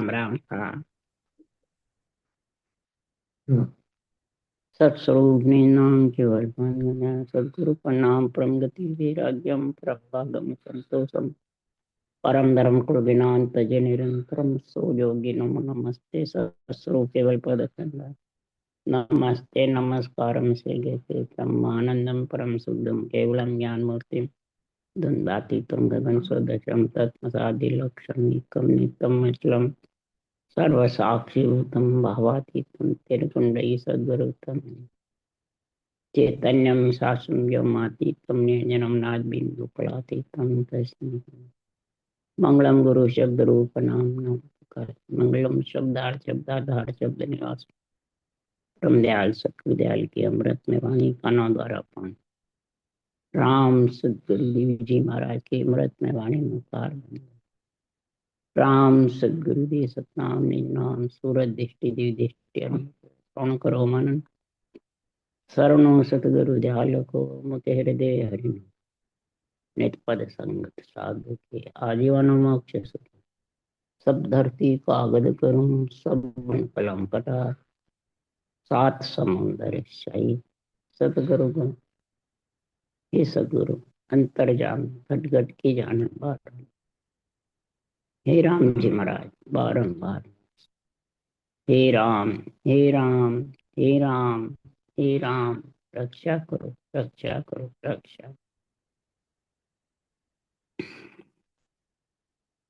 राम राम। हाँ, सत्स्वरूप नाम केवल सदगुरु प्रणाम परम गति वैराग्यम प्रभागम संतोषम परम धर्म कुर्बिनांत ज निरंतरम सो योगी नमो नमस्ते सत्स्वरूप केवल पद नमस्ते नमस्कारम से ब्रह्मानंदम परम शुद्धम केवलम ज्ञान मूर्ति द्वंद्वातीतम गगन सदृशम तत्मसादि लक्षणिकम नित्यम सर्वसाक्षिभूतं भावातीतं तिरपुंडई सद्गुरुतं चैतन्यं शास्त्रं व्योमातीतं निर्जनं नादबिन्दुफलातीतं तस्मै मंगलम गुरु शब्द रूप नाम नमः मंगलम शब्दाधार शब्द निवास परम दयाल सतगुरु की अमृत में वाणी कानों द्वारा पान राम सदगुरु देव जी महाराज की अमृत में वाणी में कार राम सदगुरुदेव सतनाम निज नाम सूरत दृष्टि दिव्य दृष्टि श्रवण करो मनन शरणो सतगुरु दयाल को मुख हृदय हरि नित पद संगत साधु के आजीवन मोक्ष सुख सब धरती कागद करूं सब कलम कटा सात समुंदर शाही सतगुरु गुण हे सतगुरु अंतर जान घट घट की जान बार हे राम जी महाराज बारंबार हे राम हे राम हे राम हे राम रक्षा करो रक्षा करो रक्षा।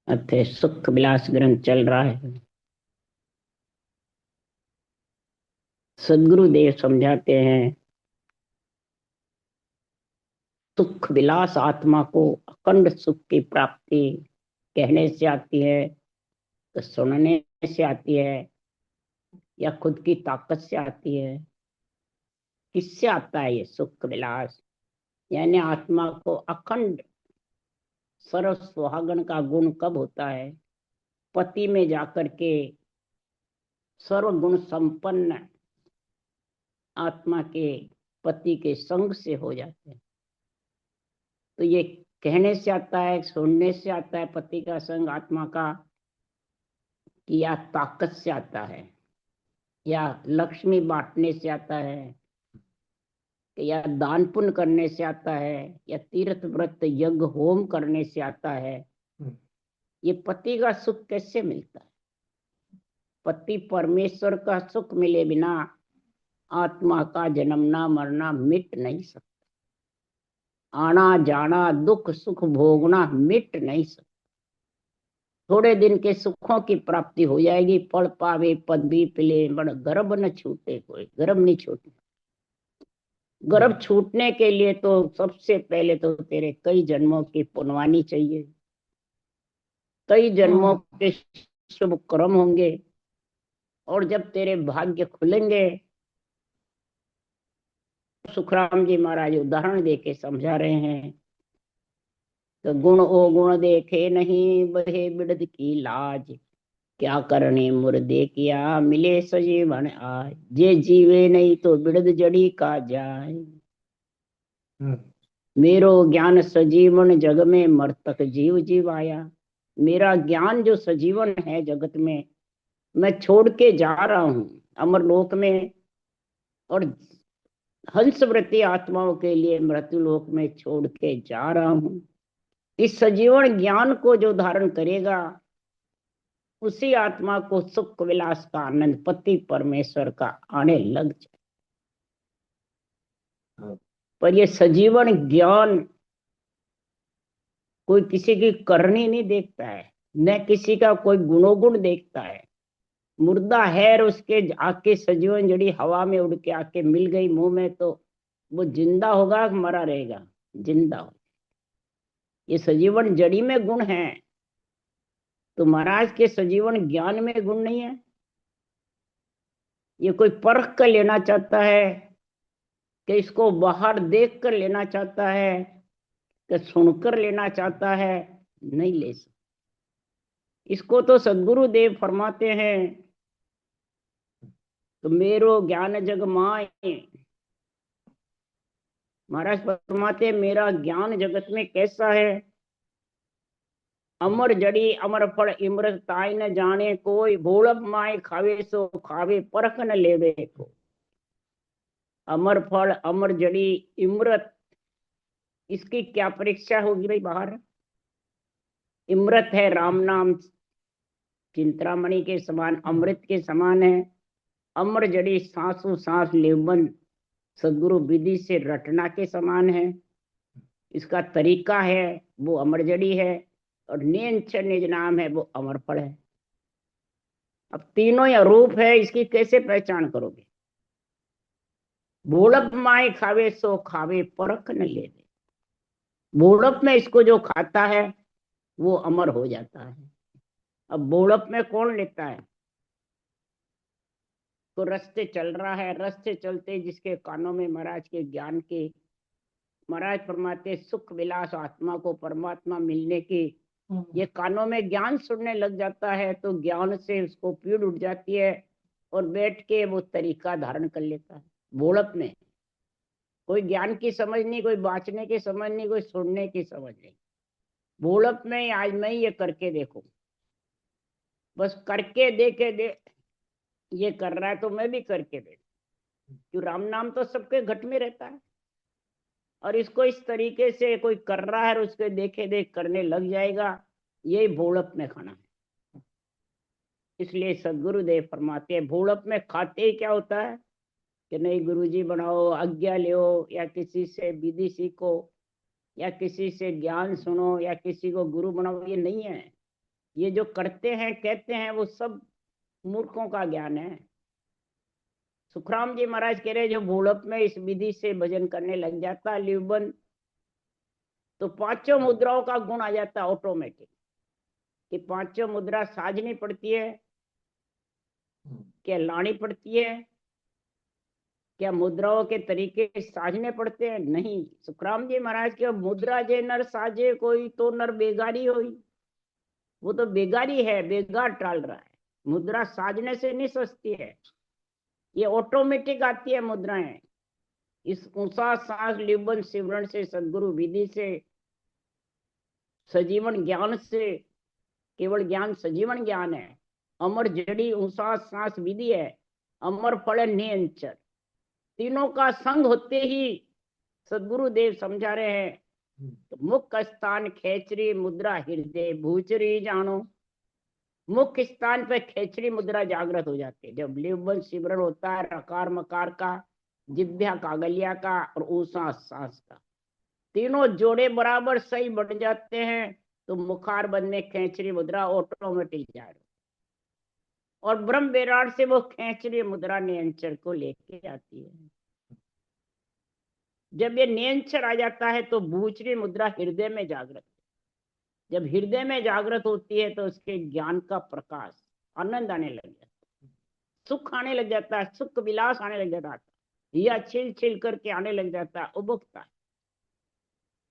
अथे सुख विलास ग्रंथ चल रहा है। सदगुरुदेव समझाते हैं सुख विलास आत्मा को अखंड सुख की प्राप्ति कहने से आती है तो सुनने से आती है या खुद की ताकत से आती है। किससे आता है ये सुख विलास? यानी आत्मा को अखंड सर्व सुहागन का गुण कब होता है? पति में जाकर के सर्व गुण संपन्न आत्मा के पति के संग से हो जाते हैं। तो ये कहने से आता है, सुनने से आता है पति का संग आत्मा का, या ताकत से आता है, या लक्ष्मी बांटने से आता है, या दान पुण्य करने से आता है, या तीर्थ व्रत यज्ञ होम करने से आता है। ये पति का सुख कैसे मिलता है? पति परमेश्वर का सुख मिले बिना आत्मा का जन्मना मरना मिट नहीं सकता। आना जाना दुख सुख भोगना मिट नहीं सकता। थोड़े दिन के सुखों की प्राप्ति हो जाएगी, पढ़ पावे पदवी पिले बड़ गर्भ न छूटे, कोई गर्भ नहीं छूटना। गर्भ छूटने के लिए तो सबसे पहले तो तेरे कई जन्मों की पुण्यवानी चाहिए, कई जन्मों के शुभ कर्म होंगे, और जब तेरे भाग्य खुलेंगे। सुखराम जी महाराज उदाहरण देके समझा रहे हैं तो गुण ओ गुण देखे नहीं बहे बिड़द की लाज, क्या करने मुर्दे किया मिले सजीवन आय, जे जीवे नहीं तो बिड़द जड़ी का जाए। मेरो ज्ञान सजीवन जग में मर्तक जीव जीव आया। मेरा ज्ञान जो सजीवन है जगत में, मैं छोड़ के जा रहा हूं अमरलोक में, और हंसवृत्ति आत्माओं के लिए मृत्युलोक में छोड़ के जा रहा हूं। इस सजीवन ज्ञान को जो धारण करेगा उसी आत्मा को सुख विलास का आनंद पति परमेश्वर का आने लग जाए। पर ये सजीवन ज्ञान कोई किसी की करनी नहीं देखता है, न किसी का कोई गुणोगुण देखता है। मुर्दा है और उसके आके सजीवन जड़ी हवा में उड़ के आके मिल गई मुंह में, तो वो जिंदा होगा मरा रहेगा? जिंदा हो। ये सजीवन जड़ी में गुण है, तो महाराज के सजीवन ज्ञान में गुण नहीं है। ये कोई परख कर लेना चाहता है कि इसको बाहर देख कर लेना चाहता है कि सुनकर लेना चाहता है? नहीं ले सकता। इसको तो सदगुरु देव फरमाते हैं तो मेरो ज्ञान जग माए। महाराज फरमाते मेरा ज्ञान जगत में कैसा है? अमर जड़ी अमर फल इमरत ताई न जाने कोई, भोलप माए खावे सो खावे परख न लेवे को। अमर फल अमर जड़ी इमरत, इसकी क्या परीक्षा होगी भाई बाहर। इमरत है राम नाम, चिंतामणि के समान, अमृत के समान है। अमर जड़ी सांसों सांस लेवन, सदगुरु विधि से रटना के समान है। इसका तरीका है वो अमर जड़ी है, और निज नाम है वो अमर फल है। अब तीनों ही रूप है, इसकी कैसे पहचान करोगे। भोलप माए खावे सो खावे परख न ले दे। भोलप में इसको जो खाता है वो अमर हो जाता है। अब भोलप में कौन लेता है। तो रास्ते चल रहा है, रास्ते चलते जिसके कानों में महाराज के ज्ञान के, महाराज फरमाते सुख विलास आत्मा को परमात्मा मिलने की, ये कानों में ज्ञान सुनने लग जाता है तो ज्ञान से उसको पीड़ उठ जाती है, और बैठ के वो तरीका धारण कर लेता है। भोलप में कोई ज्ञान की समझ नहीं, कोई बाँचने की समझ नहीं, कोई सुनने की समझ नहीं। भोलप में आज मैं ये करके देखो, बस करके देखे दे, ये कर रहा है तो मैं भी करके देख। क्यों, राम नाम तो सबके घट में रहता है, और इसको इस तरीके से कोई कर रहा है और उसके देखे देख करने लग जाएगा, यही भोलप में खाना है। इसलिए सदगुरुदेव फरमाते हैं भोलप में खाते ही क्या होता है कि नहीं गुरुजी बनाओ, आज्ञा लो, या किसी से विधि सीखो, या किसी से ज्ञान सुनो, या किसी को गुरु बनाओ, ये नहीं है। ये जो करते हैं कहते हैं वो सब मूर्खों का ज्ञान है। सुखराम जी महाराज कह रहे जो भूलप में इस विधि से भजन करने लग जाता है लिवबंद, तो पांचों मुद्राओं का गुण आ जाता है ऑटोमेटिक। कि पांचों मुद्रा साजनी पड़ती है, क्या लानी पड़ती है, क्या मुद्राओं के तरीके साजने पड़ते हैं। नहीं, सुखराम जी महाराज के मुद्रा जे नर साजे कोई तो नर बेगारी हुई। वो तो बेगारी है, बेगार टाल रहा है। मुद्रा साजने से नहीं सजती है, ये ऑटोमेटिक आती है मुद्राएं। इस ऊषा सांस लिबन सिमरण से, सदगुरु विधि से, सजीवन ज्ञान से, केवल ज्ञान सजीवन ज्ञान है। अमर जड़ी ऊषा सांस विधि है, अमर फल नियंचर, तीनों का संग होते ही सदगुरु देव समझा रहे हैं। तो मुख्य स्थान खेचरी मुद्रा हृदय भूचरी जानो। मुख्य स्थान पे खेचरी मुद्रा जागृत हो जाती है जब लिबन सिमरण होता है, रकार मकार का, जिभ्या कागलिया का और ऊषा सांस का, तीनों जोड़े बराबर सही बढ़ जाते हैं तो मुखार बंद में खेचरी मुद्रा ऑटोमेटिक जा रही। और ब्रह्म विराट से वो खेचरी मुद्रा नियंचर को लेके आती है। जब ये नियंचर आ जाता है तो भूचरी मुद्रा हृदय में जागृत, जब हृदय में जागृत होती है तो उसके ज्ञान का प्रकाश, आनंद आने लग जाता है, सुख आने लग जाता है, सुख विलास आने लग जाता है, या छिल छिल करके आने लग जाता है, उबकता है।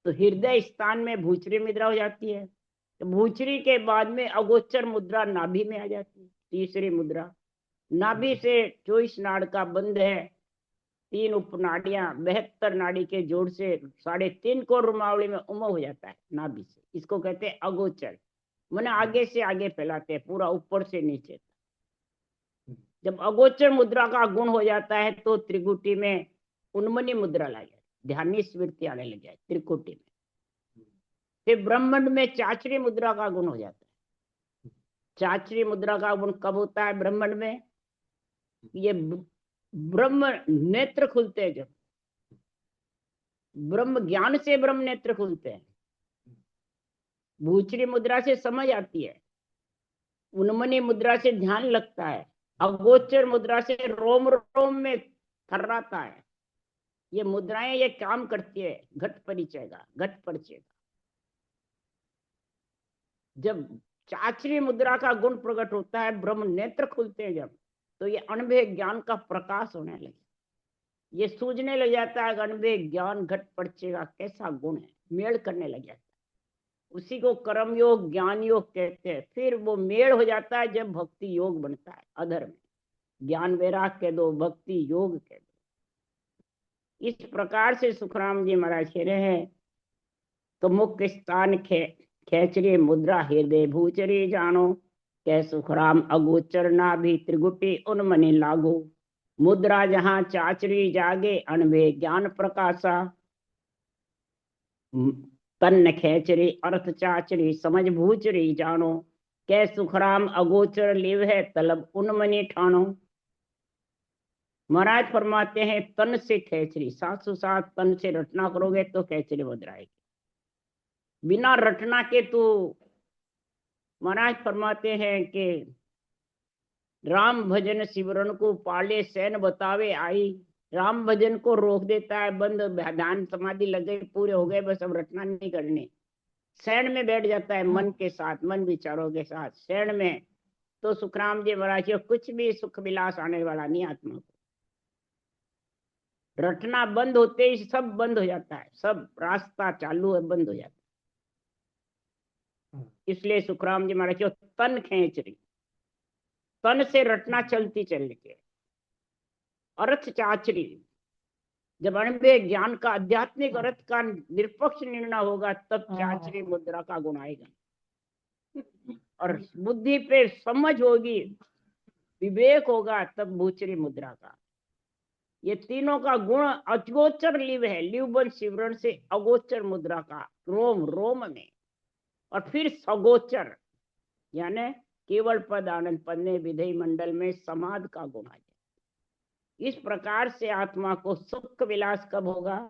तो हृदय स्थान में भूचरी मुद्रा हो जाती है। तो भूचरी के बाद में अगोचर मुद्रा नाभि में आ जाती है, तीसरी मुद्रा। नाभि से 24 नाड़ का बंध है, 3 उपनाड़ियां 72 नाड़ी के जोड़ से 3.5 कोण रुमावली में उमो हो जाता है नाभि से। इसको कहते हैं अगोचर, मैंने आगे से आगे फैलाते हैं, पूरा ऊपर से नीचे। जब अगोचर मुद्रा का गुण हो जाता है तो त्रिकुटी में उन्मनी मुद्रा ला जाए, ध्यान स्मृति आने लग जाए त्रिकुटी में। फिर ब्रह्मांड में चाचरी मुद्रा का गुण हो जाता है। चाचरी मुद्रा का गुण कब होता है ब्रह्मांड में, ये ब्रह्म नेत्र खुलते हैं, जब ब्रह्म ज्ञान से ब्रह्म नेत्र खुलते हैं, भूचरी मुद्रा से समझ आती है, उन्मनी मुद्रा से ध्यान लगता है, अगोचर मुद्रा से रोम रोम में थर्राता है। ये मुद्राएं ये काम करती है घट परिचय का, घट परिचय का। जब चाचरी मुद्रा का गुण प्रकट होता है, ब्रह्म नेत्र खुलते हैं जब, तो ये अनुभव ज्ञान का प्रकाश होने लगे, ये सूझने लग जाता है अनुभव ज्ञान घट परिचय का कैसा गुण है, मेल करने लग जाता है। उसी को कर्म योग ज्ञान योग कहते हैं। फिर वो मेल हो जाता है जब भक्ति योग बनता है अधर में, ज्ञान वैराग कह दो, भक्ति योग कह दो। इस प्रकार से सुखराम जी महाराज कह रहे हैं तो मुख्य स्थान खेचरी मुद्रा हृदय भूचरी जानो, कै सुखराम अगोचर ना भी त्रिगुटी उन मनि लागो। मुद्रा जहाँ चाचरी जागे अनभे ज्ञान प्रकाशा, तन खेचरी अर्थ चाचरी समझ भूचरी जानो, कै सुखराम अगोचर लिव है तलब उन मनि ठानो। महाराज फरमाते हैं तन से खेचरी, साथ साथ तन से रटना करोगे तो खेचरी मुद्रा आएगी, बिना रटना के तो महाराज फरमाते हैं कि राम भजन सिमरन को पाले सैन बतावे आई। राम भजन को रोक देता है, बंद ध्यान समाधि लग गई, पूरे हो गए, बस अब रटना नहीं करने, शरण में बैठ जाता है मन के साथ, मन विचारों के साथ शरण में। तो सुखराम जी महाराज कुछ भी सुख विलास आने वाला नहीं आत्मा को। रटना बंद होते ही सब बंद हो जाता है, सब रास्ता चालू है बंद हो जाता है। इसलिए सुखराम जी महाराज तन खेच रही, तन से रटना चलती चल के, अर्थ चाचरी, जब अणबे ज्ञान का आध्यात्मिक अर्थ का निरपक्ष निर्णय होगा तब चाचरी मुद्रा का गुण आएगा, और बुद्धि पे समझ होगी, विवेक होगा तब भूचरी मुद्रा का। ये तीनों का गुण अगोचर लिव है, लिवबन सिमरन से अगोचर मुद्रा का रोम रोम में, और फिर सगोचर यानी केवल पद आनंद पद में विधेय मंडल में समाध का गुण आ जाए। इस प्रकार से आत्मा को सुख विलास कब होगा,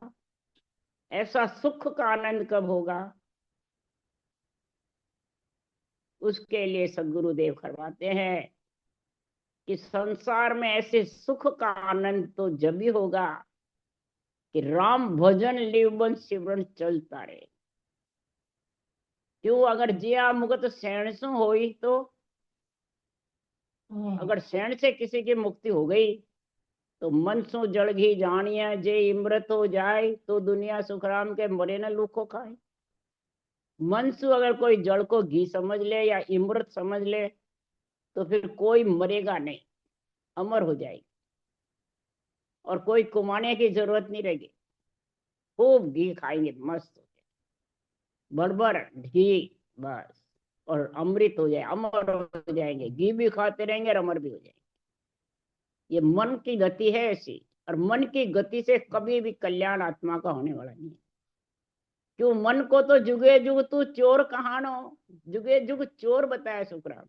ऐसा सुख का आनंद कब होगा, उसके लिए सद्गुरुदेव करवाते हैं कि संसार में ऐसे सुख का आनंद तो जब ही होगा कि राम भजन लिवबन सिमरन चलता रहे। क्यों, अगर जिया मुगत सैणसु होई तो, अगर सैण से किसी की मुक्ति हो गई तो मन सु जड़ घी जानिया जे इमृत हो जाए, तो दुनिया सुखराम के मरे न लूखो खाए। मन सु अगर कोई जड़ को घी समझ ले या इमृत समझ ले तो फिर कोई मरेगा नहीं, अमर हो जाएगी, और कोई कुमाने की जरूरत नहीं रहेगी। खूब घी खाएंगे, मस्त भर घी बस, और अमृत हो जाए, अमर हो जाएंगे, घी भी खाते रहेंगे और अमर भी हो जाएंगे। ये मन की गति है ऐसी, और मन की गति से कभी भी कल्याण आत्मा का होने वाला नहीं है। क्यों, मन को तो जुगे जुग तू चोर कहानो, जुगे जुग चोर बताया सुखराम।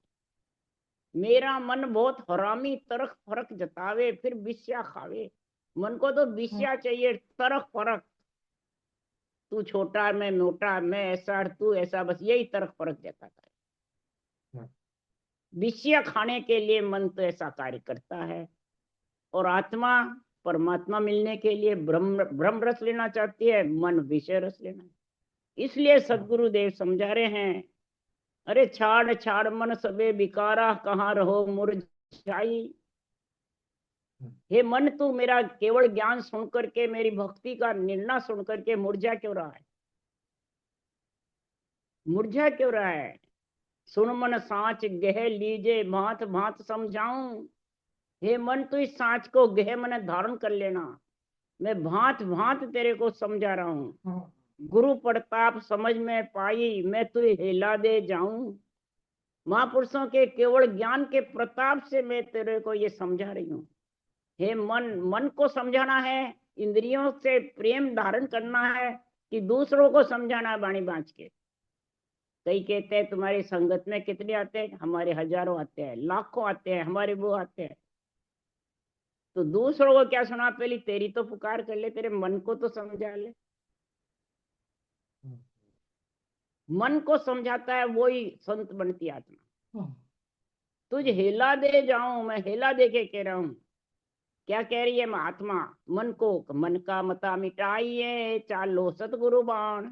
मेरा मन बहुत हरामी तरक फरक जतावे, फिर बिस्या खावे। मन को तो बिस्या चाहिए, तरक फरक, तू छोटा मैं मोटा, मैं ऐसा तू ऐसा, बस यही तरक फरक जताता है। बिस्या खाने के लिए मन तो ऐसा कार्य करता है, और आत्मा परमात्मा मिलने के लिए ब्रह्म रस लेना चाहती है, मन विषय रस लेना। इसलिए सदगुरुदेव समझा रहे हैं, अरे छाड़ छाड़ मन सबे बिकारा, कहाँ रहो मुरझाई। हे मन, तू मेरा केवल ज्ञान सुन करके, मेरी भक्ति का निर्णय सुन करके मुरझा क्यों रहा है, मुरझा क्यों रहा है। सुन मन साच गह लीजे भांत भांत समझाऊं। हे मन, तू इस सांच को गह मन धारण कर लेना, मैं भांत भांत तेरे को समझा रहा हूँ। गुरु प्रताप समझ में पाई, मैं तुझे हिला दे जाऊं। महापुरुषों के केवल ज्ञान के प्रताप से मैं तेरे को ये समझा रही हूँ। हे मन, मन को समझाना है, इंद्रियों से प्रेम धारण करना है, कि दूसरों को समझाना है बाणी बांच के। कई कहते हैं तुम्हारी संगत में कितने आते हैं, हमारे हजारों आते हैं, लाखों आते हैं, हमारे वो आते हैं। तो दूसरों को क्या सुना, पहले तेरी तो पुकार कर ले, तेरे मन को तो समझा ले। मन को समझाता है वही संत बनती आत्मा। तुझ हिला दे जाऊं, मैं हिला दे के कह रहा हूं। क्या कह रही है महात्मा, मन को, मन का मता मिटाइए चालो सतगुरु बाण।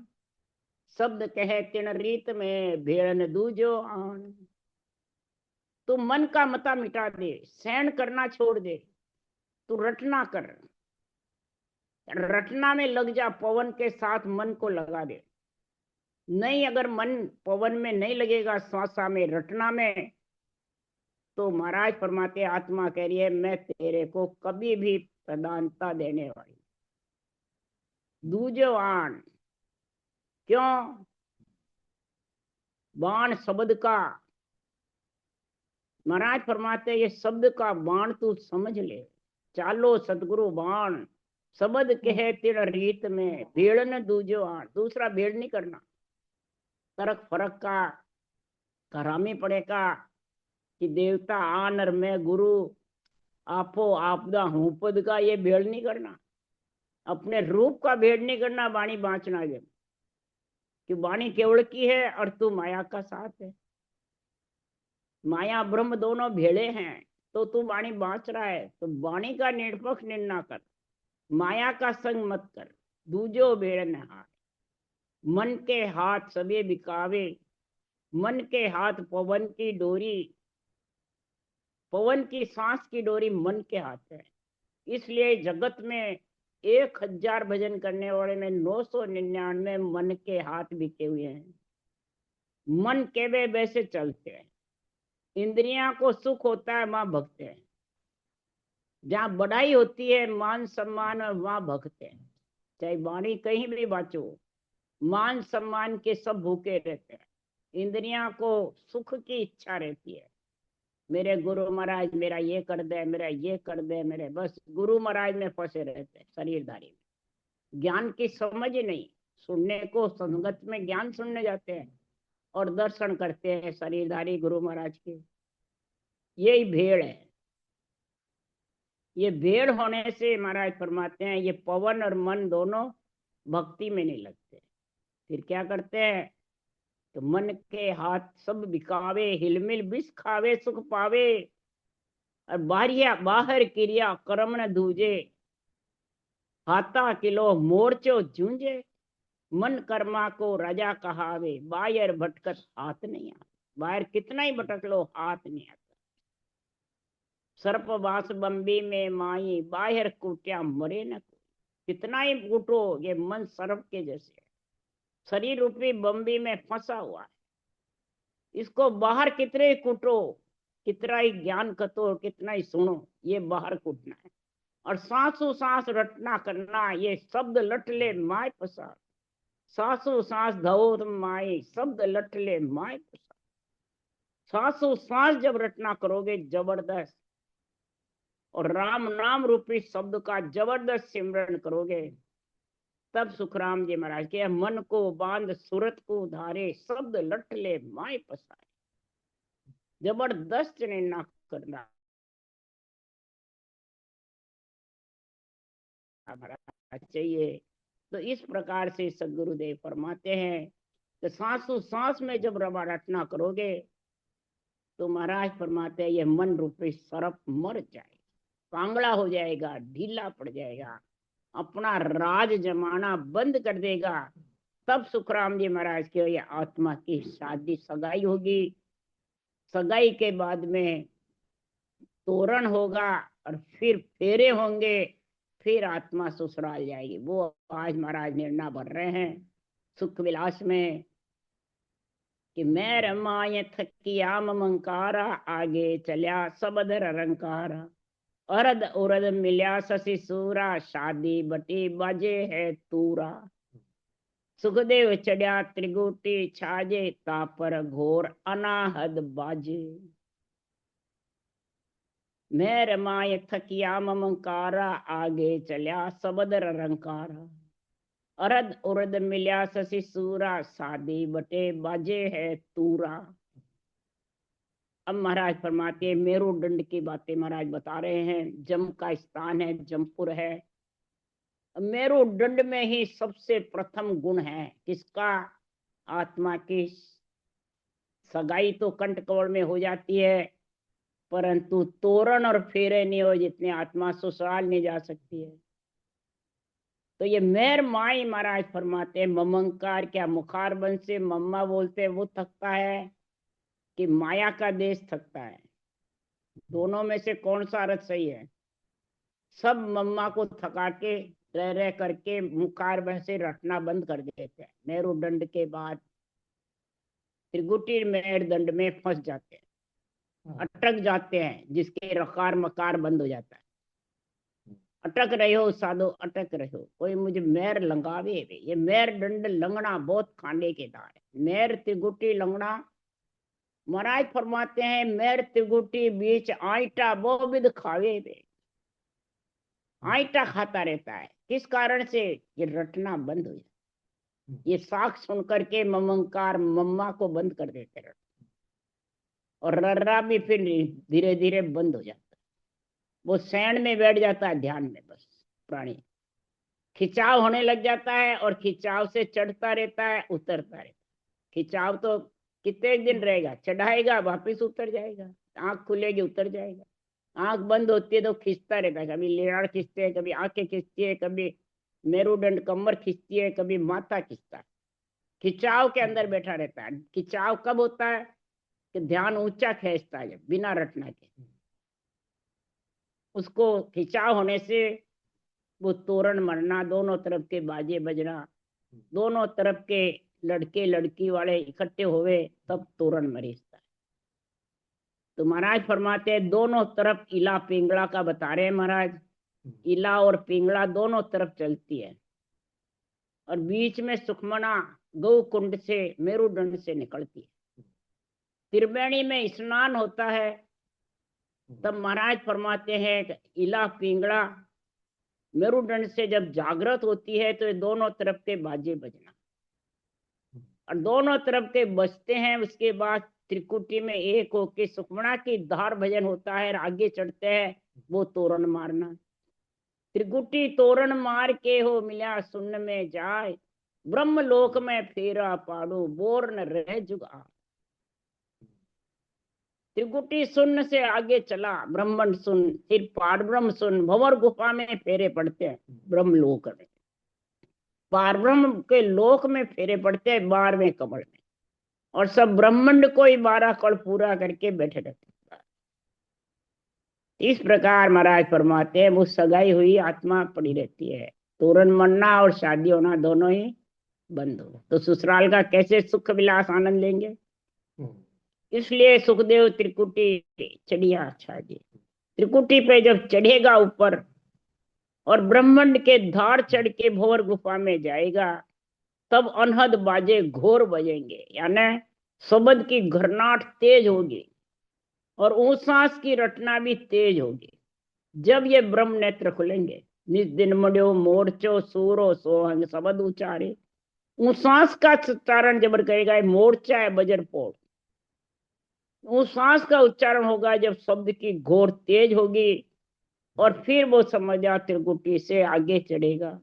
शब्द कहे तिन रीत में भेड़न दूजो आन। तू मन का मता मिटा दे, सहन करना छोड़ दे, तू रटना कर, रटना में लग जा, पवन के साथ मन को लगा दे। नहीं, अगर मन पवन में नहीं लगेगा, श्वासा में, रटना में, तो महाराज फरमाते, आत्मा कह रही है मैं तेरे को कभी भी प्रधानता देने वाली दूजो आन। क्यों, बाण शब्द का, महाराज फरमाते ये शब्द का बाण तू समझ ले। चालो सतगुरु बाण शब्द कहे तिड़ रीत में, भेड़ न दूजो आण। दूसरा भेड़ नहीं करना, तरक फरक का करामी पड़ेगा कि देवता आन और मैं गुरु, आपो आपदा हूं पद का, ये भेड़ नहीं करना। अपने रूप का भेड़ नहीं करना वाणी बांचना जब, कि वाणी केवल की है और तू माया का साथ है। माया ब्रह्म दोनों भेड़े हैं, तो तू वाणी बांच रहा है, तो वाणी का निरपक्ष निर्णय कर, माया का संग मत कर। दूजो भेड़ न हाथ, मन के हाथ सबे बिकावे, मन के हाथ पवन की डोरी, पवन की सांस की डोरी मन के हाथ है। इसलिए जगत में 1000 भजन करने वाले में 999 मन के हाथ बिके हुए हैं। मन के वे वैसे चलते हैं, इंद्रियां को सुख होता है वहां भगते हैं, जहां बढ़ाई होती है मान सम्मान और वहां भगते हैं। चाहे वाणी कहीं भी बाँचो, मान सम्मान के सब भूखे रहते हैं। इंद्रियां को सुख की इच्छा रहती है, मेरे गुरु महाराज मेरा ये कर दे, मेरा ये कर दे, मेरे बस गुरु महाराज में फंसे रहते हैं शरीरधारी में। ज्ञान की समझ ही नहीं, सुनने को संगत में ज्ञान सुनने जाते हैं और दर्शन करते हैं शरीरधारी गुरु महाराज के। यही भेड़ है। ये भेड़ होने से महाराज फरमाते हैं ये पवन और मन दोनों भक्ति में नहीं लगते। फिर क्या करते हैं, तो मन के हाथ सब बिकावे, हिलमिल विष खावे सुख पावे, और बाहर क्रिया कर्म न दूजे, हाथा किलो मोर्चो जूंझे, मन कर्मा को राजा कहावे, बाहर भटकत हाथ नहीं आता। बाहर कितना ही भटक लो हाथ नहीं आता। सर्प बास बम्बी में माई, बाहर कूट्या मरे न कोई। कितना ही कूटो ये मन सर्प के जैसे है, शरीर रूपी बम्बी में फंसा हुआ है। इसको बाहर कितने ही कूटो, कितना ही ज्ञान कतो, कितना ही सुनो, ये बाहर कूटना है। और सांसों सांस रटना करना, ये शब्द लट ले माय पसार। सांसों सांस धो तुम माए, शब्द लट ले माय पसार। सांसों सांस जब रटना करोगे जबरदस्त, और राम नाम रूपी शब्द का जबरदस्त सिमरन करोगे, तब सुखराम जी महाराज के मन को बांध सूरत को धारे, शब्द लट ले माय पसारे। जबरदस्त निर्णय करना हमारा चाहिए। तो इस प्रकार से सदगुरुदेव फरमाते हैं कि सांसों सांस में जब रवा रटना करोगे, तो महाराज फरमाते हैं ये मन रूपी सर्प मर जाएगा, कांगड़ा हो जाएगा, ढीला पड़ जाएगा, अपना राज जमाना बंद कर देगा। तब सुखराम जी महाराज के ये आत्मा की शादी सगाई होगी। सगाई के बाद में तोरण होगा और फिर फेरे होंगे, फिर आत्मा ससुराल जाएगी। वो आज महाराज निर्णय भर रहे हैं सुख विलास में कि मैं रमाय थकिया ममंकारा, आगे चलिया सबदर रंकारा, अरद उरद मिलिया शशि सूरा, शादी बटी बाजे है तूरा। सुखदेव चढ़िया त्रिगुटी छाजे, तापर घोर अनाहद बाजे। मैं रमाय थकिया ममकारा, आगे चलिया सबदर रंकारा, अरद उरद मिलिया शशि सूरा, शादी बटे बाजे है तूरा। अब महाराज फरमाते हैं मेरुदंड की बातें महाराज बता रहे हैं। जम का स्थान है, जमपुर है। मेरुदंड में ही सबसे प्रथम गुण है किसका, आत्मा की सगाई तो कंठ कवल में हो जाती है, परंतु तोरण और फेरे नहीं हो जितने आत्मा ससुराल नहीं जा सकती है। तो ये मेर माई महाराज फरमाते हैं ममंकार, क्या मुखार बन से मम्मा बोलते हैं वो थकता है कि माया का देश थकता है? दोनों में से कौन सा अर्थ सही है? सब मम्मा को थका के रह रह करके मुखार बन से रटना बंद कर देते हैं। मेरुदंड के बाद त्रिगुटी मेरुदंड में फंस जाते हैं, अटक जाते हैं, जिसके रकार मकार बंद हो जाता है। अटक रहे हो साधो, अटक रहे हो, कोई मुझे मैर लंगावे। ये मैर दंड लंगना बहुत खांडे के दार है। मैर त्रिगुटी लंगना महाराज फरमाते हैं, मेर त्रिगुटी बीच आईटा बहुविध खावे वे। आईटा खाता रहता है, किस कारण से? ये रटना बंद हो जाए। ये साख सुन करके ममंकार मम्मा को बंद कर देते रट, और रर्रा भी फिर धीरे धीरे बंद हो जाता है। वो सैन में बैठ जाता है, ध्यान में बस प्राणी। खिंचाव होने लग जाता है, और खिंचाव से चढ़ता रहता है, उतरता रहता है। खिंचाव तो कितने दिन रहेगा, चढ़ाएगा वापिस उतर जाएगा, आंख खुलेगी उतर जाएगा। आंख बंद होती है तो खींचता रहता है, कभी लेड़ खींचते हैं, कभी आंखें खींचती है, कभी मेरुदंड कमर खींचती है, कभी माथा खींचता है। खिंचाव के अंदर बैठा रहता है। खिंचाव कब होता है? कि ध्यान ऊंचा खींचता है, बिना रटना के। उसको खिंचाव होने से वो तोरण मरना, दोनों तरफ के बाजे बजना, दोनों तरफ के लड़के लड़की वाले इकट्ठे हुए, तब तोरण मरीजता है। तो महाराज फरमाते हैं, दोनों तरफ इला पिंगला का बता रहे हैं महाराज। इला और पिंगला दोनों तरफ चलती है, और बीच में सुखमना गौ कुंड से, मेरुदंड से निकलती है। त्रिवेणी में स्नान होता है, तब महाराज फरमाते हैं कि इला पिंगला मेरुदंड से जब जागृत होती है, तो ये दोनों तरफ के बाजे बजना, और दोनों तरफ के बजते हैं। उसके बाद त्रिकुटी में एक होके सुखमणा की धार भजन होता है, और आगे चढ़ते हैं, वो तोरण मारना। त्रिकुटी तोरण मार के हो मिला सुन्न में जाए, ब्रह्म लोक में फेरा पाड़ो बोर न रह जुगा। त्रिकुटी सुन्न से आगे चला, ब्रह्मंड सुन, फिर पार ब्रह्म सुन, भंवर गुफा में फेरे पड़ते हैं ब्रह्म लोक में। पार ब्रह्म के लोक में फेरे पड़ते हैं 12वें कमल में, और सब ब्रह्मांड को ही 12 कल पूरा करके बैठे रहते हैं। इस प्रकार महाराज फरमाते हैं, वो सगाई हुई आत्मा पड़ी रहती है, तोरण मरना और शादी होना दोनों ही बंद हो, तो ससुराल का कैसे सुख विलास आनंद लेंगे? इसलिए सुखदेव त्रिकुटी चढ़िया छाजे। त्रिकुटी पे जब चढ़ेगा ऊपर, और ब्रह्मांड के धार चढ़ के भंवर गुफा में जाएगा, तब अनहद बाजे घोर बजेंगे, यानी शब्द की घरनाट तेज होगी, और ऊंसास की रटना भी तेज होगी। जब ये ब्रह्म नेत्र खुलेंगे, निज दिन मड्यो मोर्चो सूरो सोहंग शब्द उचारे। ऊंसास का उच्चारण जब करेगा, मोर्चा है बजरपोड़, ऊंसास का उच्चारण होगा जब शब्द की घोर तेज होगी, और फिर वो समझा त्रिकुटी से आगे चढ़ेगा।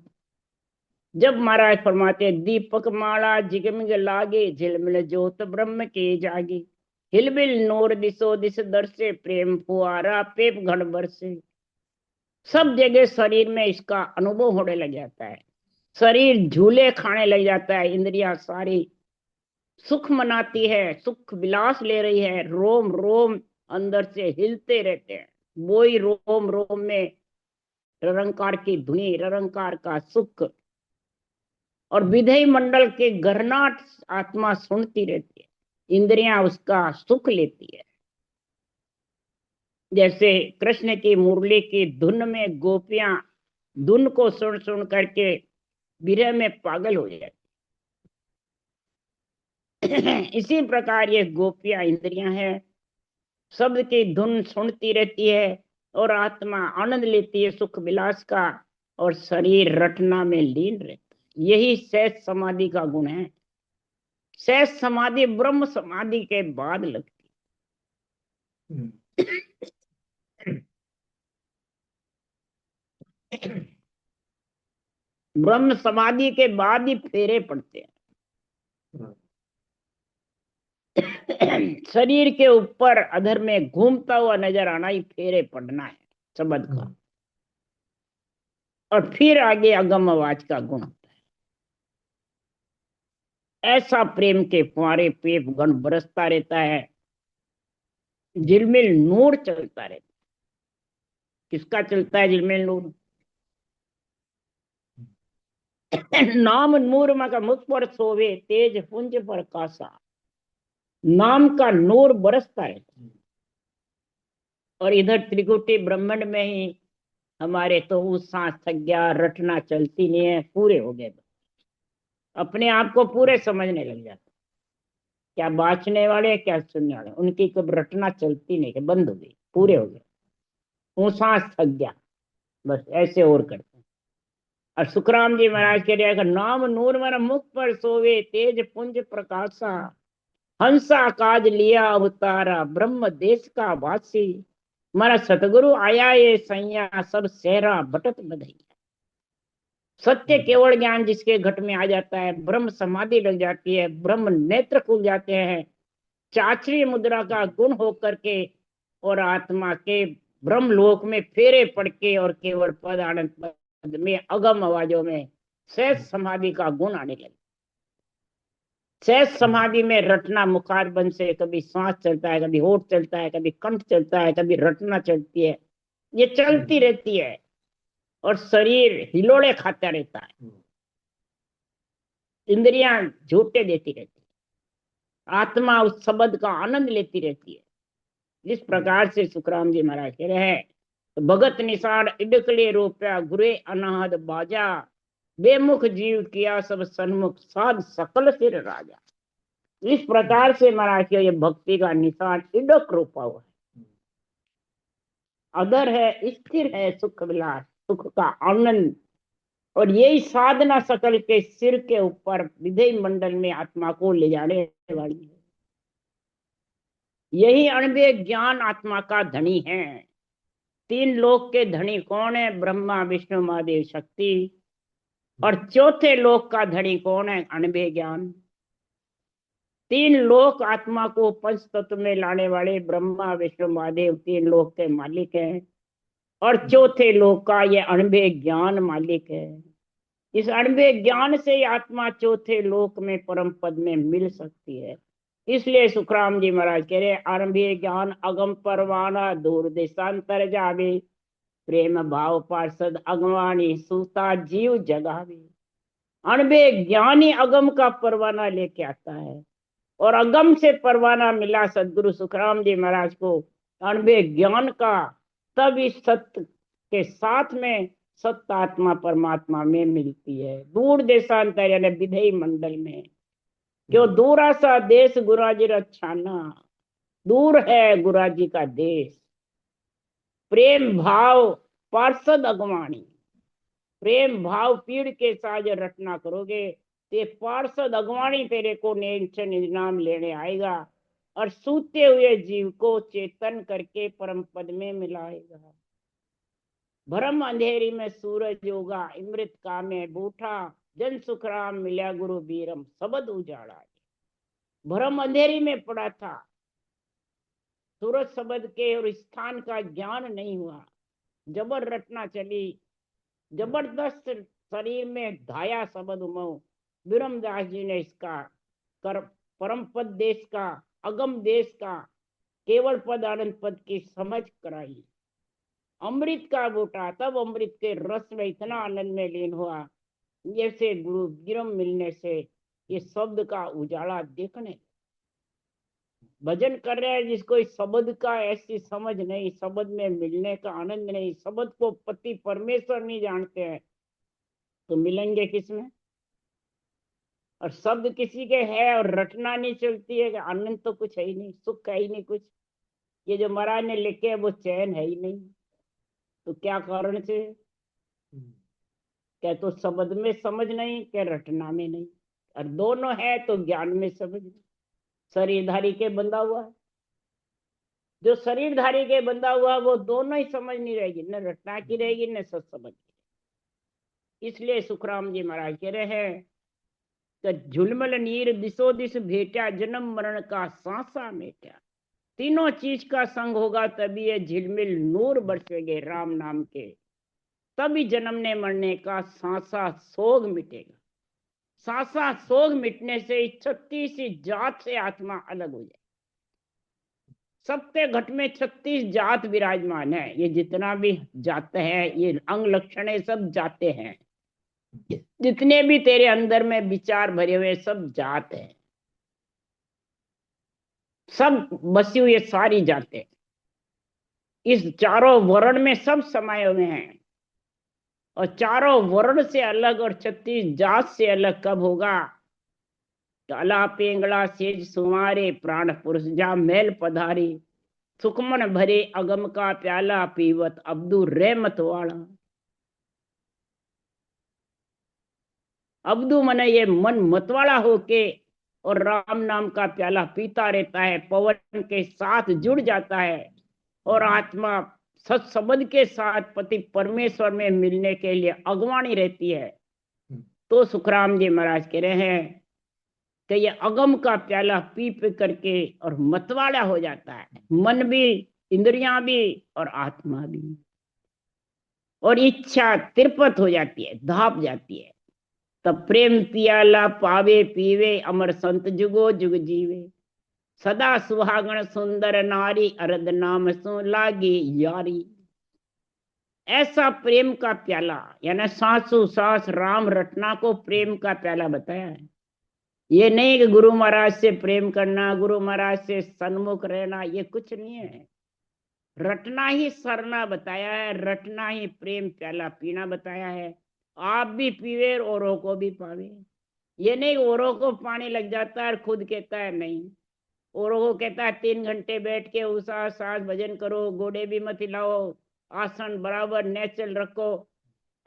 जब महाराज फरमाते, दीपक माला जिगमिग लागे, झिलमिल ज्योत ब्रह्म के जागे, हिलबिल नूर दिसो दिस दर्शे, प्रेम फुआरा पेप घन बरसे। सब जगह शरीर में इसका अनुभव होने लग जाता है, शरीर झूले खाने लग जाता है, इंद्रियां सारी सुख मनाती है, सुख विलास ले रही है, रोम रोम अंदर से हिलते रहते हैं। वही रोम रोम में निरंकार की धुनी, निरंकार का सुख, और विधेय मंडल के घरनाट आत्मा सुनती रहती है, इंद्रियां उसका सुख लेती है। जैसे कृष्ण की मुरली की धुन में गोपियां धुन को सुन सुन करके विरह में पागल हो जाती। इसी प्रकार ये गोपियां इंद्रियां हैं, शब्द की धुन सुनती रहती है, और आत्मा आनंद लेती है सुख विलास का, और शरीर रटना में लीन रहता है। यही सहज समाधि का गुण है। सहज समाधि ब्रह्म समाधि के बाद लगती है। ब्रह्म समाधि के बाद ही फेरे पड़ते हैं। शरीर के ऊपर अधर में घूमता हुआ नजर आना ही फेरे पड़ना है शब्द का, और फिर आगे अगम आवाज का गुण होता है। ऐसा प्रेम के फुहारे पेप गण बरसता रहता है, झिलमिल नूर चलता रहता है। किसका चलता है झिलमिल नूर? नाम नूर का मुख पर सोवे, तेज पुंज पर कासा। नाम का नूर बरसता रहता है, और इधर त्रिकुटी ब्रह्मांड में ही हमारे तो उस सांस थक गया, रटना चलती नहीं है, पूरे हो गए, अपने आप को पूरे समझने लग जाते। क्या बाँचने वाले क्या सुनने वाले, उनकी कब रटना चलती नहीं, कि बंद हो गई, पूरे हो गए, वो सांस थक गया, बस ऐसे और करते हैं। और सुखराम जी महाराज कह रहे, नाम नूर मन मुख पर सोवे, तेज पुंज प्रकाशा, हंसा काज लिया अवतारा, ब्रह्म देश का वासी, मारा सतगुरु आया ये सैया, सब सहरा भटक बधैया। सत्य केवल ज्ञान जिसके घट में आ जाता है, ब्रह्म समाधि लग जाती है, ब्रह्म नेत्र खुल जाते हैं, चाचरी मुद्रा का गुण होकर के, और आत्मा के ब्रह्म लोक में फेरे पड़ के, और केवल पद आनंद पद में अगम आवाजों में सहज समाधि का गुण आने लगे। सहज समाधि में रटना मुखार बंद से, कभी सांस चलता है, कभी होठ चलता है, कभी कंठ चलता है, कभी रटना चलती है, ये चलती रहती है, और शरीर हिलोड़े खाता रहता है, इंद्रियां झूठे देती रहती है, आत्मा उस शब्द का आनंद लेती रहती है। जिस प्रकार से सुखराम जी महाराज कह रहे हैं, तो भगत निशान इडकले रोप्या, गुरे अनाहद बाजा, बेमुख जीव किया सब सन्मुख, साध सकल सिर राजा। इस प्रकार से महाराज के ये भक्ति का निशान इडक रोपा हुआ है, अदर है, स्थिर है, सुख विलास, सुख का आनंद, और यही साधना सकल के सिर के ऊपर विधेय मंडल में आत्मा को ले जाने वाली है। यही अणबे ज्ञान आत्मा का धनी है। तीन लोक के धनी कौन है? ब्रह्मा विष्णु महादेव शक्ति। और चौथे लोक का धनी कौन है? अणबे ज्ञान। तीन लोक आत्मा को पंच तत्व में लाने वाले ब्रह्मा विष्णु महादेव तीन लोक के मालिक हैं, और चौथे लोक का ये अणबे ज्ञान मालिक है। इस अणबे ज्ञान से ही आत्मा चौथे लोक में परम पद में मिल सकती है। इसलिए सुखराम जी महाराज कह रहे, अणबे ज्ञान अगम परवाना, दूर देशांतर जावे, प्रेम भाव पार्षद अगवानी, सूता जीव जगावे। अणबे ज्ञानी अगम का परवाना लेके आता है, और अगम से परवाना मिला सदगुरु सुखराम जी महाराज को अणबे ज्ञान का, तब इस सत्य के साथ में सत्य आत्मा परमात्मा में मिलती है। दूर देशांतर यानी विधेय मंडल में, क्यों दूरा सा देश गुराजी रछाना, दूर है गुराजी का देश। प्रेम भाव पार्षद अगवानी, प्रेम भाव पीड़ के साथ रटना करोगे, ते पार्षद अगवानी तेरे को नेचन नाम लेने आएगा, और सूते हुए जीव को चेतन करके परम पद में मिलाएगा। भरम अंधेरी में सूरज होगा, अमृत का में बूठा, जन सुखराम मिला गुरु बीरम, सबद उजाड़ा। भरम अंधेरी में पड़ा था, सूरज शब्द के और स्थान का ज्ञान नहीं हुआ, जबर रटना चली, जबरदस्त शरीर में धाया शब्द उमो। विरमदास जी ने इसका कर परम पद देश का, अगम देश का, केवल पद आनंद पद की समझ कराई। अमृत का बूटा, तब अमृत के रस में इतना आनंद में लीन हुआ, जैसे गुरु गिरम मिलने से ये शब्द का उजाला देखने। भजन कर रहे हैं जिसको इस शब्द का ऐसी समझ नहीं, शब्द में मिलने का आनंद नहीं, शब्द को पति परमेश्वर नहीं जानते हैं, तो मिलेंगे किसमें? और शब्द किसी के है और रटना नहीं चलती है, कि आनंद तो कुछ है ही नहीं, सुख है ही नहीं कुछ। ये जो महाराज ने लिखे है वो चैन है ही नहीं, तो क्या कारण से? क्या तो शब्द में समझ नहीं, क्या रटना में नहीं, और दोनों है तो ज्ञान में समझ नहीं। शरीरधारी के बंधा हुआ है, जो शरीरधारी के बंधा हुआ वो दोनों ही समझ नहीं रहेगी, न रटना की रहेगी न सच समझ की। इसलिए सुखराम जी महाराज कह रहे हैं कि झुलमल नीर दिशो दिश भेटा, जन्म मरण का सांसा मेटा। तीनों चीज का संग होगा तभी ये झिलमिल नूर बरसेंगे राम नाम के, तभी जन्मने मरने का सांसा सोग मिटेगा। सांसा सोग मिटने से 36 जात से आत्मा अलग हो जाए। सबके घट में 36 जात विराजमान है। ये जितना भी जाते हैं, ये अंग लक्षण है, सब जाते हैं। जितने भी तेरे अंदर में विचार भरे हुए सब जात है, सब बसी हुई सारी जाते इस चारों वर्ण में सब समाये हुए हैं। और चारों वर्ण से अलग और 36 जात से अलग कब होगा? काला पेंगड़ा सेज सुमारे, प्राण पुरुष जा मैल पधारी, सुखमन भरे अगम का प्याला, पीवत अब्दू रहमत वाला। अब्दू मने ये मन मतवाला होके और राम नाम का प्याला पीता रहता है, पवन के साथ जुड़ जाता है और आत्मा सत्संबंध के साथ पति परमेश्वर में मिलने के लिए अगवानी रहती है। तो सुखराम जी महाराज कह रहे हैं कि ये अगम का प्याला पी पी करके और मतवाला हो जाता है, मन भी, इंद्रियां भी और आत्मा भी, और इच्छा तिरपत हो जाती है, धाप जाती है। तब प्रेम पियाला पावे पीवे, अमर संत जुगो जुग जीवे, सदा सुहागण सुंदर नारी, अरद नाम सु लागी यारी। ऐसा प्रेम का प्याला, यानी सासू सास राम रटना को प्रेम का प्याला बताया है। ये नहीं कि गुरु महाराज से प्रेम करना, गुरु महाराज से सन्मुख रहना, ये कुछ नहीं है। रटना ही सरना बताया है, रटना ही प्रेम प्याला पीना बताया है। आप भी पीवे और औरों को भी पावे। ये नहीं औरों को पानी लग जाता है और खुद कहता है नहीं। औरों को कहता है 3 घंटे बैठ के उषा सास भजन करो, गोड़े भी मत हिलाओ, आसन बराबर नेचुरल रखो।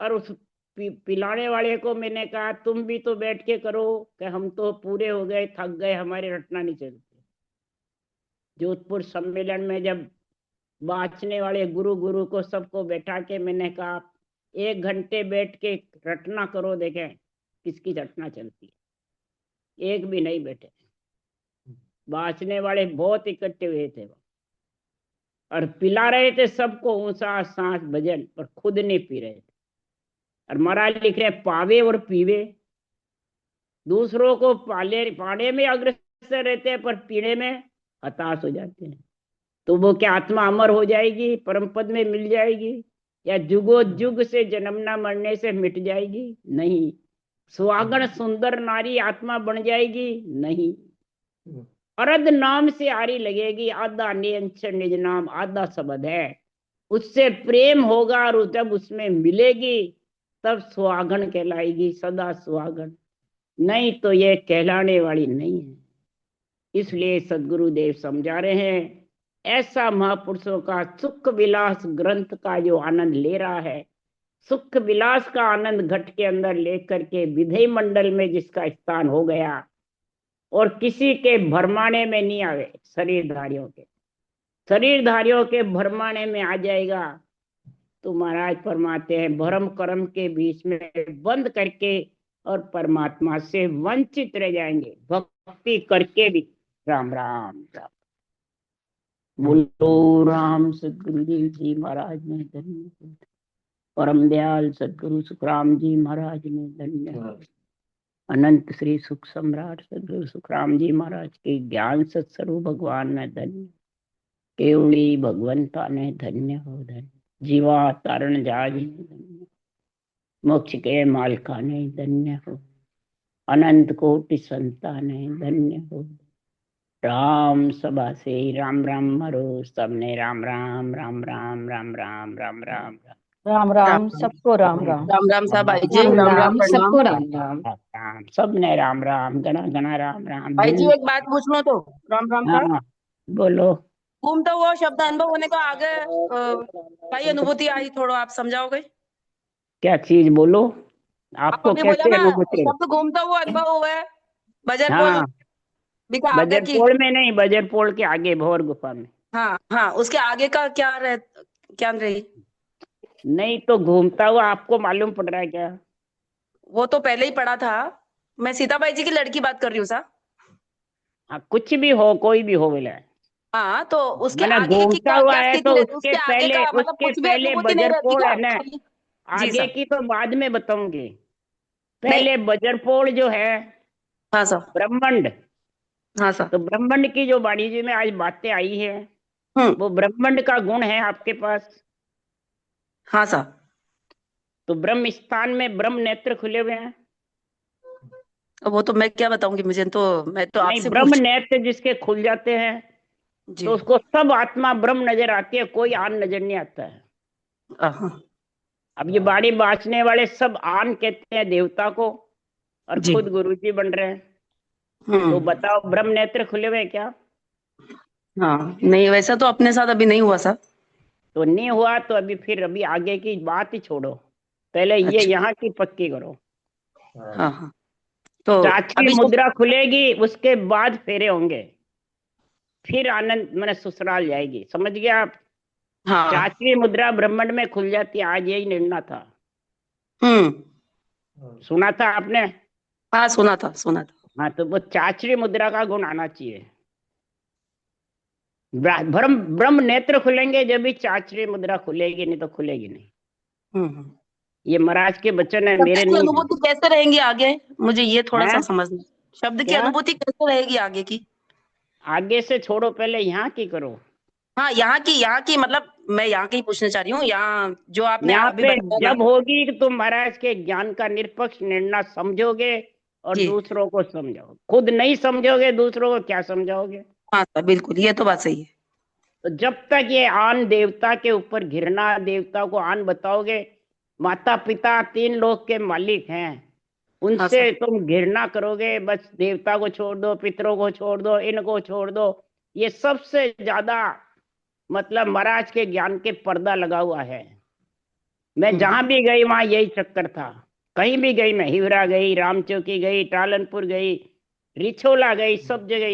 और उस पिलाने वाले को मैंने कहा तुम भी तो बैठ के करो, कि हम तो पूरे हो गए, थक गए, हमारे रटना नहीं चलते। जोधपुर सम्मेलन में जब बाँचने वाले गुरु गुरु को सबको बैठा के मैंने कहा 1 घंटे बैठ के रटना करो, देखें किसकी रटना चलती है। एक भी नहीं बैठे। बाँचने वाले बहुत इकट्ठे हुए थे और पिला रहे थे सबको ऊंचा सांस भजन, पर खुद नहीं पी रहे थे। और महाराज लिख रहे पावे और पीवे, दूसरों को पाने में अग्रसर रहते हैं पर पीने में हताश हो जाते हैं। तो वो क्या आत्मा अमर हो जाएगी, परम पद में मिल जाएगी, या जुगो जुग से जन्मना मरने से मिट जाएगी? नहीं। सुहागण सुंदर नारी आत्मा बन जाएगी? नहीं। अरद नाम से आरी लगेगी, आधा नियंत्रण निज नाम आधा शब्द है, उससे प्रेम होगा और जब उसमें मिलेगी तब सुहागण कहलाएगी, सदा सुहागण। नहीं तो ये कहलाने वाली नहीं है। इसलिए सदगुरुदेव समझा रहे हैं, ऐसा महापुरुषों का सुख विलास ग्रंथ का जो आनंद ले रहा है, सुख विलास का आनंद घट के अंदर लेकर के विधेय मंडल में जिसका स्थान हो गया और किसी के भरमाने में नहीं आवे, शरीरधारियों के भरमाने में आ जाएगा तो महाराज फरमाते हैं भरम कर्म के बीच में बंद करके और परमात्मा से वंचित रह जाएंगे, भक्ति करके भी। राम राम राम। बोलो राम सदगुरुदेव जी महाराज ने धन्य, परम दयाल सदगुरु सुखराम जी महाराज ने धन्य, अनंत श्री सुख सम्राट सदगुरु सुखराम जी महाराज के ज्ञान सत्स्वरूप भगवान ने धन्य, केवली भगवंता ने धन्य हो धन्य, जीवा तारण जाज ने धन्य, मोक्ष के मालका ने धन्य हो, अनंत कोटि संता ने धन्य हो। राम सभा से राम राम मरो, सबने राम राम राम राम राम राम राम राम राम राम सबको राम राम राम राम साहब भाई जी, राम राम राम प्रणाम। सबको राम राम राम, सबने राम राम, गणा गणा राम राम। भाई जी एक बात पूछ लो तो राम राम का हाँ बोलो। घूमता हुआ शब्द अनुभव होने को आगे भाई अनुभूति आई, थोड़ा आप समझाओगे? क्या चीज बोलो, आप आपको अभी बोला कैसे ना अनुभूति? शब्द घूमता हुआ अनुभव हुआ है बजरपोल हाँ, दिखा आगे की। बजरपोल में नहीं, बजरपोल के आगे भौर गुफा में। हाँ हाँ, उसके आगे का क्या रही? नहीं तो घूमता हुआ आपको मालूम पड़ रहा है क्या? वो तो पहले ही पढ़ा था। मैं सीताबाई जी की लड़की बात कर रही हूँ साहब। हाँ कुछ भी हो, कोई भी हो बोला। हाँ तो उसके मैंने आगे की घूमता क्या हुआ क्या है स्थिति तो रहती, उसके उसके आगे पहले, का मतलब उसके कुछ भी पहले अनुभूति नहीं रहती बजरपोल क्या है ना, खाली? जी आगे सर। की तो बाद में बताऊंगी। नहीं पहले बजरपोल जो है हाँ सर। ब्रह्मांड, हाँ सर। तो ब्रह्मांड की जो वाणी जी में आज बातें आई है वो ब्रह्मांड का गुण है आपके पास। हाँ सर। तो ब्रह्म स्थान में ब्रह्म नेत्र खुले हुए हैं। वो तो मैं क्या बताऊंगी, मुझे तो मैं तो नहीं, आपसे ब्रह्म पूछ। नेत्र जिसके खुल जाते हैं जी। तो उसको सब आत्मा ब्रह्म नजर आती है, कोई आन नजर नहीं आता है। हाँ। अब ये बाड़ी बाँचने वाले सब आन कहते हैं देवता को और जी खुद गुरु जी बन रहे हैं। तो बताओ ब्रह्म नेत्र खुले हुए क्या? हाँ नहीं, वैसा तो अपने साथ अभी नहीं हुआ सर। तो नहीं हुआ तो अभी आगे की बात ही छोड़ो, पहले ये अच्छा। यहाँ की पक्की करो। हाँ हाँ। तो चाची अभी मुद्रा खुलेगी, उसके बाद फेरे होंगे, फिर आनंद मैंने ससुराल जाएगी, समझ गए आप? हाँ। चाची मुद्रा ब्रह्मांड में खुल जाती है, आज यही निर्णय था। सुना था आपने? हाँ सुना था, सुना था। हाँ, तो वो चाचरी मुद्रा का गुण आना चाहिए। ब्रह्म ब्रह्म नेत्र खुलेंगे जब भी चाचरी मुद्रा खुलेगी, नहीं तो खुलेगी नहीं। हम्म। ये महाराज के वचन है, शब्द मेरे की नहीं है। अनुभूति कैसे रहेंगी आगे, मुझे ये थोड़ा सा हैं? समझना। शब्द की क्या? अनुभूति कैसे रहेगी आगे की? आगे से छोड़ो, पहले यहाँ की करो। हाँ यहाँ की मतलब मैं यहाँ की पूछना चाह रही हूँ, यहाँ जो आपने यहाँ अभी पे बताया ना। जब होगी कि तुम महाराज के ज्ञान का निष्पक्ष निर्णय समझोगे और जी। दूसरों को समझाओगे, खुद नहीं समझोगे दूसरों को क्या समझाओगे? हाँ सर बिल्कुल, ये तो बात सही है। तो जब तक ये आन देवता के ऊपर घृणा, देवता को आन बताओगे, माता पिता तीन लोक के मालिक हैं, हाँ उनसे सर। तुम घृणा करोगे, बस देवता को छोड़ दो, पितरों को छोड़ दो, इनको छोड़ दो, ये सबसे ज्यादा मतलब महाराज के ज्ञान के पर्दा लगा हुआ है। मैं जहां भी गई वहां यही चक्कर था। कहीं भी गई, मैं हिवरा गई, रामचौकी गई, टालनपुर गई, रिछोला गई, सब जगह ये